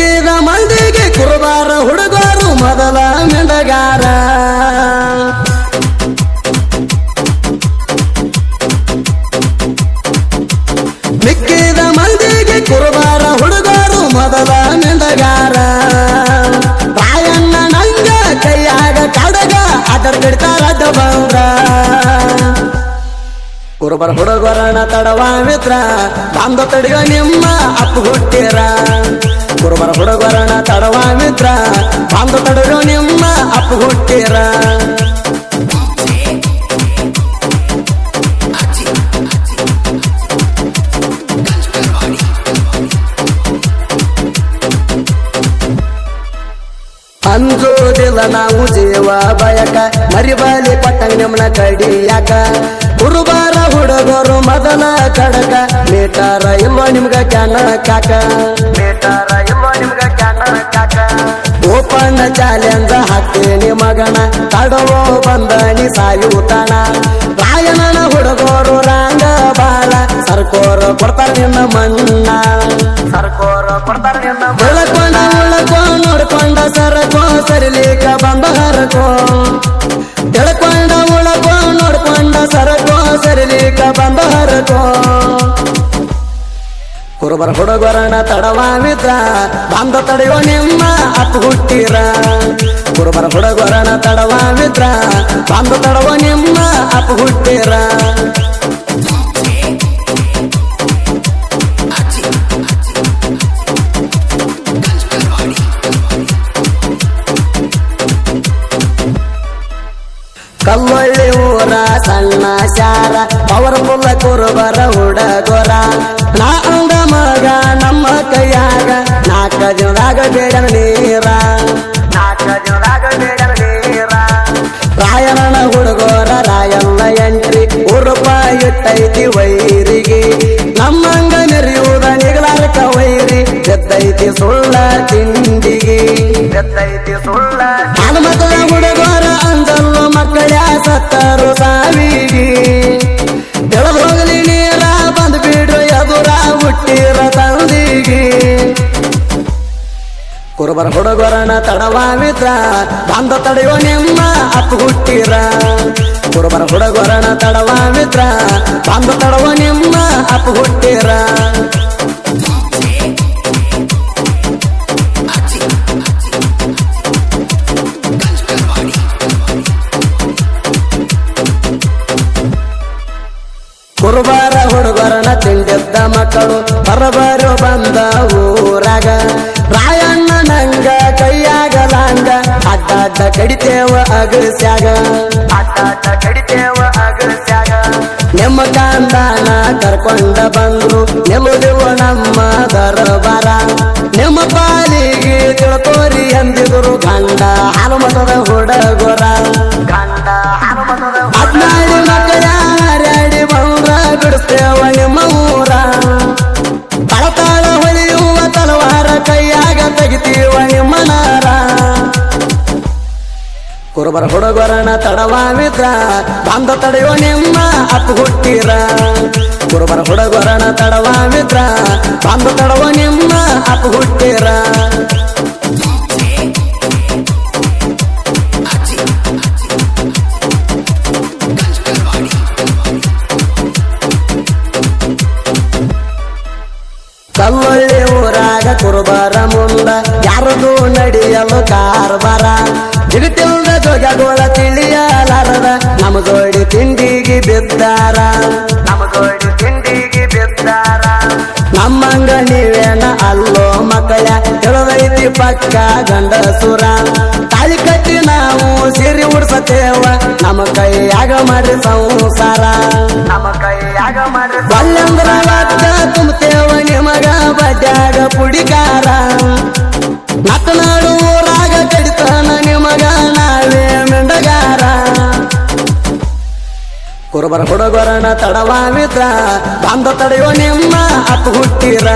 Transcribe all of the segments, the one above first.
ಮಿಕ್ಕಿದ ಮಂದಿಗೆ ಕುರುಬಾರ ಹುಡುಗರು ಮೊದಲ ಮೆಂಡಗಾರ ಮಿಕ್ಕಿದ ಮಂದಿಗೆ ಕುರುಬಾರ ಹುಡುಗರು ಮೊದಲ ಮೆಂಡಗಾರ ರಾಯಣ್ಣ ನಂಗ ಕೈಯಾಗ ಕಡಗ ಅದರ ಕಡಿತಾರ ಬಂದ್ರ ಕುರುಬರ ಹುಡುಗರಣ ತಡವ ಮಿತ್ರ ಬಂದ ತಡೆಯ ನಿಮ್ಮ ಅಪ್ಪು ಹುಟ್ಟಿರ ಕುರುಬರ ಹುಡುಗರಣ ತಡವ ಮಿತ್ರ ಬಂದ ತಡೆಯೋ ನಿಮ್ಮ ಅಪ್ಪು ಹುಟ್ಟಿರ ಅಂಜೋದಿಲ್ಲ ನಾವು ಜೀವ ಬಯಕ ಮರಿಬಾಲಿ ಪಟ್ಟಂಗ ನಿಮ್ನ ಕಡಿಯಾಕ ಕುರುಬಾರ ಹುಡುಗರು ಮೊದಲ ಕಡಕ ಮೀಟಾರ ಇಲ್ವ ನಿಮ್ಗ ಕ್ಯಾನ ಕಾಕ ಮೀಟಾರ ಇಲ್ವ ನಿಮ್ಗ ಕ್ಯಾನ ಕಾಕ ಓಪನ್ ಚಾಲೆಂಜ್ ಹಾಕ್ತೇನಿ ಮಗನ ತಡವೋ ಬಂದನಿ ಸಾಯುತ್ತಾನ ರಾಯಣ್ಣನ ಹುಡುಗರು ರಾಂಗ ಬಾಳ ಸರ್ಕೋರ ಕೊಡ್ತಾರ ನಿನ್ನ ಮಣ್ಣ ಸರ್ಕೋರ ಕೊಡ್ತಾರ ನಿನ್ನ ಬೆಳಕೊಂಡ ಉಳಕೋ ನೋಡ್ಕೊಂಡ ಸರಕೋ ಸರಿಲಿಕ ಬಂದ ಹರಕೋ ಬೆಳಕೊಂಡ ಉಳಕೋ ನೋಡ್ಕೊಂಡ ಸರಕೋ ಸರಿಲಿಕ ಬಂದ ಹರಕೋ ಕುರುಬರ ಹುಡುಗರಣ ತಡವ ಮಿತ್ರ ಬಂದ ತಡೆಯೋ ನಿಮ್ಮ ಅಪ್ಪು ಹುಟ್ಟಿರ ಕುರುಬರ ಹುಡುಗರಣ ತಡವ ಮಿತ್ರ ಬಂದ ತಡವೋ ನಿಮ್ಮ ಅಪ್ಪು ಹುಟ್ಟಿರ ಕಲ್ಲೊಳ್ಳಿ ಊರ ಸಣ್ಣ ಶಾರ ಪವರ್ಫುಲ್ ಕುರುಬರ ಹುಡುಗರ ನಾ ಅಂದ ಮಗ ನಮ್ಮ ಕೈಯಾಗ ನಾಲ್ಕ ದಿನದಾಗ ಬೇಡನ ನೀರ ನಾಲ್ಕ ದಿನದಾಗ ಬೇಡನ ನೀರ ರಾಯಣ್ಣ ಹುಡುಗರ ರಾಯಣ್ಣ ಎಂಟ್ರಿ ರೂಪಾಯಿ ಇಟ್ಟೈತಿ ವೈರಿಗೆ ನಮ್ಮಂಗ ನೆರೆಯುವುದ ನಿಗಲಾರಕ ವೈರಿ ಗೆದ್ದೈತಿ ಸುಳ್ಳ ತಿಂಡಿಗೆ ಗೆದ್ದೈತಿ ಸುಳ್ಳ ಹನುಮತದ ಹುಡುಗರ ಅಂಜಲ್ಲು ಮಕ್ಕಳ ಸತ್ತರು ಸಾವಿಗೆ ಬೆಳೆದು ಹೋಗಲಿ ನೀರ ಬಂದ್ ಬಿಡ್ರು ಎದುರ ಹುಟ್ಟಿರ ತಂದಿಗೆ ಕುರುಬರ ಹುಡುಗರಣ ತಡವ ಮಿತ್ರ ಬಂದ ತಡೆಯೋ ನಿಮ್ಮ ಅಪ್ಪು ಹುಟ್ಟಿರ ಕುರುಬರ ಹುಡುಗರಣ ತಡವ ಮಿತ್ರ ಬಂದ ತಡವೋ ನಿಮ್ಮ ಅಪ್ಪು ಹುಟ್ಟಿರ ಕುರುಬಾರ ಹುಡುಗರನ ತಿಂದಿದ್ದ ಮಕ್ಕಳು ಹೊರಬರು ಬಂದ ಊರಾಗ ರಾಯಣ್ಣ ನಂಗ ಕೈಯಾಗಲಾಂಗ ಅಡ್ಡ ಕಡಿತೇವ ಅಗಸ್ಯಾಗ ಅಡ್ಡ ಕಡಿತೇವ ಅಗಸ್ಯಾಗ ನಿಮ್ಮ ಕಾಂದಾನ ಕರ್ಕೊಂಡ ಬಂದ್ರು ನಿಲ್ಲುದಿವ ನಮ್ಮ ದರಬಾರ ನಿಮ್ಮ ಪಾಲಿಗೆ ತಿಳ್ಕೋರಿ ಎಂದಿದ್ರು ಗಂಡ ಹನುಮತದ ಹುಡುಗರ ಗಂಡ ಹನುಮತದ ಹದ್ನಾಡಿ ಮಕ್ಕಳ ಹಾರಾಡಿ ಬಂದ್ರ ಬಿಡಿಸ್ತೇವ ನಿಮ್ಮ ಊರ ತಳತಾಳ ಹೊಳೆಯುವ ತಲವಾರ ಕೈಯಾಗ ತೆಗಿತೀವ ನಿಮ್ಮ ನಾರ ಕುರುಬರ ಹುಡುಗರಣ ತಡವ ಮಿತ್ರ ಬಂದ ತಡೆಯೋ ನಿಮ್ಮ ಅಪ್ಪು ಹುಟ್ಟಿರ ಕುರುಬರ ಹುಡುಗರಣ ತಡವ ಮಿತ್ರ ಬಂದ ತಡವೋ ನಿಮ್ಮ ಅಪ್ಪು ಹುಟ್ಟಿರ ಕಲ್ಲೊಳ್ಳಿ ಊರಾಗ ಕುರುಬರ ಮುಂದ ಯಾರದು ನಡೆಯಲು ಕಾರ್ಬಾರ ಜಿಗತಿಲ್ದ ಜೋಗಗೋಳ ತಿಳಿಯಲಾರದ ನಮ್ಮ ಜೋಡಿ ತಿಂಡಿಗೆ ಬಿದ್ದಾರ ನಮ್ಮ ಜೋಡಿ ತಿಂಡಿಗೆ ಬಿದ್ದಾರ ನಮ್ಮಂಗ ನೀವೇನ ಅಲ್ಲೋ ಮಕ್ಕಳ ತಿಳಿದೈತಿ ಪಕ್ಕ ಗಂಡಸುರ ತಾಳಿ ಕಟ್ಟಿ ನಾವು ಸಿರಿ ಉಡ್ಸತೇವ ನಮ್ಮ ಕೈಯಾಗ ಮಾಡಿ ಸಂಸಾರ ನಮ್ಮ ಕೈಯಾಗ ಮಾಡಿ ಬಲ್ಲಂದ್ರ ಲಕ್ಕ ತುಂಬತೇವ ನಿಮಗ ಬಡ್ಯಾಗ ಪುಡಿಕಾರ ನಕ್ಕನಾಡು ಊರಾಗ ಕಡಿತಾನ ನಿಮಗ ನಾವೇ ಮೆಂಡಗಾರ ಕುರುಬರ ಹುಡುಗರನ ತಡವ ಮಿತ್ರ ಬಂದ ತಡೆಯೋ ನಿಮ್ಮ ಅಪ್ಪು ಹುಟ್ಟಿರ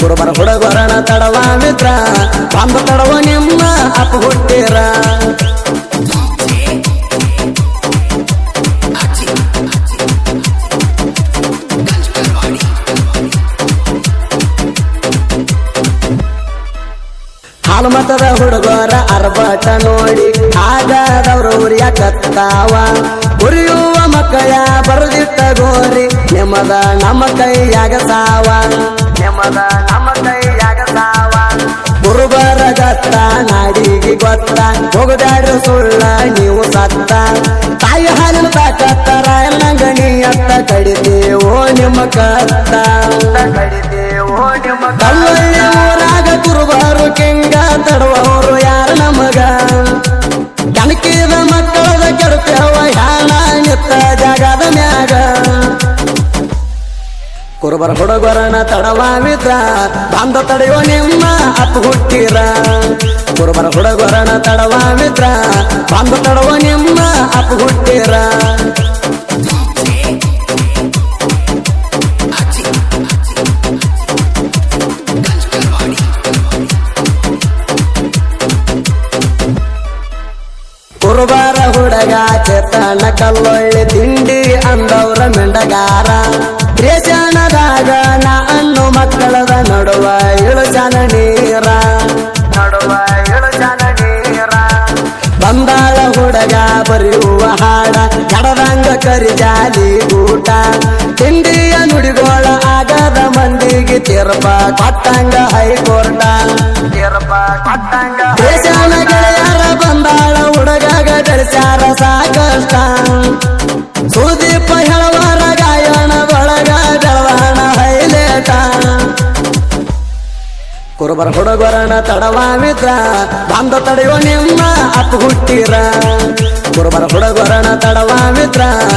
ಕುರುಬರ ಹುಡುಗರನ ತಡವ ಮಿತ್ರ ಬಂದ ತಡವೋ ನಿಮ್ಮ ಅಪ್ಪು ಹುಟ್ಟಿರ ಮೇಲ್ಮತದ ಹುಡುಗರ ಅರ್ಬಟ ನೋಡಿ ಆಗದವ್ರು ಉರಿಯಕತ್ತಾವ ಉರಿಯುವ ಮಕ್ಕಳ ಬರುದಿಟ್ಟ ಗೋರಿ ನಿಮ್ಮದ ನಮ್ಮ ಕೈಯಾಗ ಸಾವ ನಿಮ್ಮದ ನಮ್ಮ ಕೈಯಾಗ ಸಾವ ಗುರುಬರ ಗತ್ತ ನಾಡಿಗೆ ಗೊತ್ತ ಹೋಗದಾಡ್ರು ಸುಳ್ಳ ನೀವು ಸತ್ತ ತಾಯಿ ಹಾಲಿನ ತಾಕತ್ತ ರಾಯಣ್ಣಂಗಣಿ ಅತ್ತ ಕಡಿತೇವೋ ನಿಮ್ಮ ಕತ್ತ ಕಡಿತೇವೋ ನಿಮ್ಮ ಕಲ್ಲಳ್ಳಿ ಊರಾಗ ಗುರುಬಾರು ಕೆಂಗ ತಡುವವರು ಯಾರ ನಮಗ ಕಣಕಿದ ಮಕ್ಕಳದ ಕೆಡುತ್ತೇವ ಯಾಣ ನಿತ್ತ ಜಾಗದ ಮ್ಯಾಗ ಕುರುಬರ ಹುಡುಗರನ ತಡವಾಗಿದ್ರ ಬಂದ ತಡೆಯೋ ನಿಮ್ಮ ಅಪ್ಪ ಹುಟ್ಟಿರ ಕುರುಬರ ಹುಡುಗರನ ತಡವಾಗಿದ್ರ ಬಂದ ತಡವ ನಿಮ್ಮ ಅಪ್ಪ ಹುಟ್ಟಿರ ಕುರುಬರ ಹುಡುಗ ಚೇತನ ಕಲ್ಲೊಳ್ಳಿ ತಿಂಡಿ ಅಂದವ್ರ ಮೆಂಡಗಾರ ದೇಶನದಾಗ ನಾ ಅನ್ನು ಮಕ್ಕಳದ ನಡುವ ಇಳುಜನ ನೀರ ನಡುವ ಇಳುಜನ ನೀರ ಬಂದಾಳ ಹುಡುಗ ಬರೆಯುವ ಹಾಡ ಕಡದಂಗ ಕರಿಜಾಲಿ ಊಟ ತಿಂಡಿಯ ನುಡಿಗೋಳ ಆಗದ ಮಂದಿಗೆ ತೀರ್ಪ ಕೊಟ್ಟಂಗ ಹೈಕೋರ್ಟ ತೀರ್ಪ ಕೊಟ್ಟಂಗ ದೇಶನ ಗೆಳೆಯರ ಬಂದಾಳ ಹುಡುಗಾಗ ಗಳಿಸ್ಯಾರ ಸಾಕಷ್ಟ ಸುದೀಪ ಹೇಳವರ ಗಾಯನದೊಳಗ ಬೆಳವಣ ಹೈಲೇಟ ಕುರುಬರ ಹುಡುಗರನ ತಡವಾಗಿದ್ರ ಬಂದ ತಡೆಯೋ ನಿಮ್ಮ ಅಪ್ಪ ಹುಟ್ಟಿರ ಕುರುಬರ ಹುಡುಗರನ ತಡವಾಗಿದ್ರ